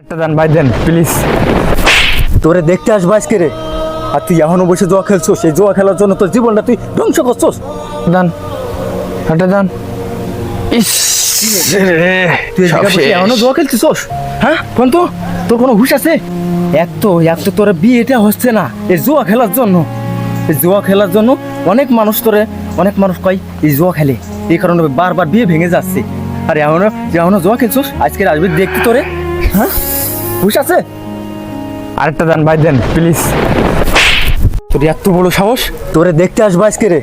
আরেকটা দেন ভাই, দেন প্লিজ। তোরে দেখতে আসবো আজকে রে, আর তুই এখনো বসে জুয়া খেলছো। সেই জুয়া খেলার জন্য তোর জীবনটা তুই ধ্বংস করছোস। দেন, একটা দেন। ইস রে, তুই সব এখানে বসে শেষ। এখনো জুয়া খেলছিস? হ্যাঁ কোন তো তোর কোনো হুঁশ আছে? এক তো তোর বিয়েটা হচ্ছে না এই জুয়া খেলার জন্য। এই জুয়া খেলার জন্য অনেক মানুষ কয় এই জুয়া খেলে, এই কারণে বারবার বিয়ে ভেঙে যাচ্ছে। আর এখনো জুয়া খেলছিস? আজকে আসবি দেখতে তোরে, হ্যাঁ হুঁশ আছে? আরেকটা দেন ভাই, দেন প্লিজ। তোর এত বড় সাহস, তোরে দেখতে আসবো আজকে রে,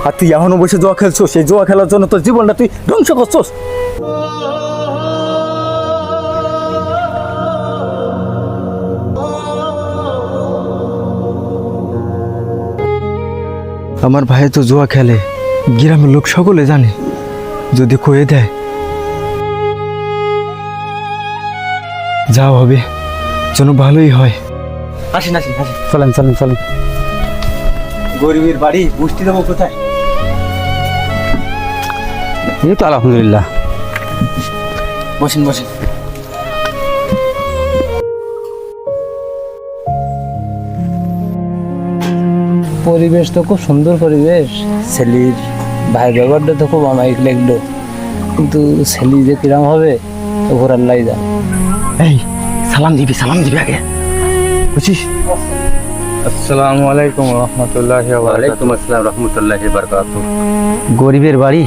আর তুই এখনো বসে জুয়া খেলছো। সেই জুয়া খেলার জন্য তোর জীবনটা তুই ধ্বংস করছোস। আমার ভাই তো জুয়া খেলে, গ্রামের লোক সকলে জানে। যদি কয়ে দেয় যাও হবে, যেন ভালোই হয়। আসেন। চলেন। গরিবের বাড়ি বসতে দেবো কোথায়? এই তো আলহামদুলিল্লাহ। বসেন। পরিবেশ তো খুব সুন্দর পরিবেশ। ছেলির ভাই ব্যবহারটা তো খুব আমাকে লাগলো, কিন্তু ছেলি যে কিরম হবে ওপর আল্লাহ জানে। এই সালাম দিবি আগে, বুঝছিস? আসসালামু আলাইকুম রহমতুল্লাহি ওয়া বারাকাতুহু। আসসালাম রহমতুল্লাহি ওয়া বারাকাতুহু। গরিবের বাড়ি।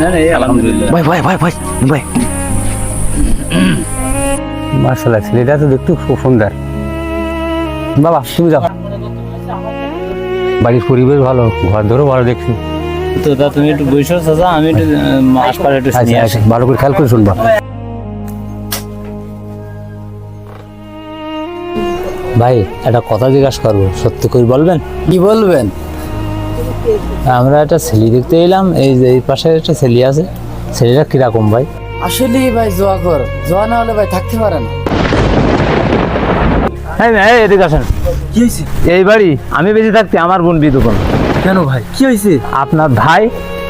না আলহামদুলিল্লাহ। ভাই মাশাআল্লাহ, ছেলেটা তো দেখতে খুব সুন্দর। বাবা তুমি যাও, বাড়ির পরিবেশ ভালো, ঘর ধরো ভালো দেখছি। তো তা তুমি একটু বসো চাচা, আমি একটু মাস পারে একটু শুনি আসি। ভালো করে খেয়াল করে শুনবা। ভাই একটা কথা জিজ্ঞাসা করবো, সত্যি করে বলবেন? কি বলবেন? আমরা একটা ছেলে দেখতে এলাম, এই যে এই পাশে একটা ছেলে আছে, ছেলেটা কিরকম ভাই? আসলেই ভাই জোয়া কর, জোয়া না হলে ভাই থাকতে পারে না। এই এদিকে আসেন। কি হয়েছে? এই বাড়ি আমি বেঁচে থাকতে আমার বোন বিয়ে দেবো না। কেন ভাই কি হয়েছে? আপনার ভাই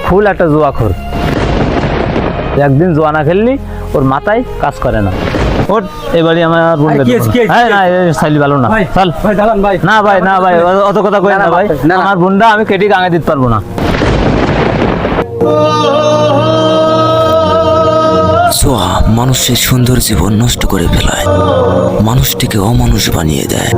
ফুল একটা জুয়াখোর। একদিন জুয়া না খেললি ওর মাথায় কাজ করে না। ওর এবারে আমার বোন আরে কি হয়েছে, কি হয়েছে? হ্যাঁ না সাইলি ভালো না। ভাই, চল ভাই দাঁড়ান ভাই। না ভাই অত কথা কই না ভাই। আমার বোনটা আমি কেটে গাঙে দিতে পারবো না। জুয়া মানুষের সুন্দর জীবন নষ্ট করে ফেলায়, মানুষটিকে অমানুষ বানিয়ে দেয়।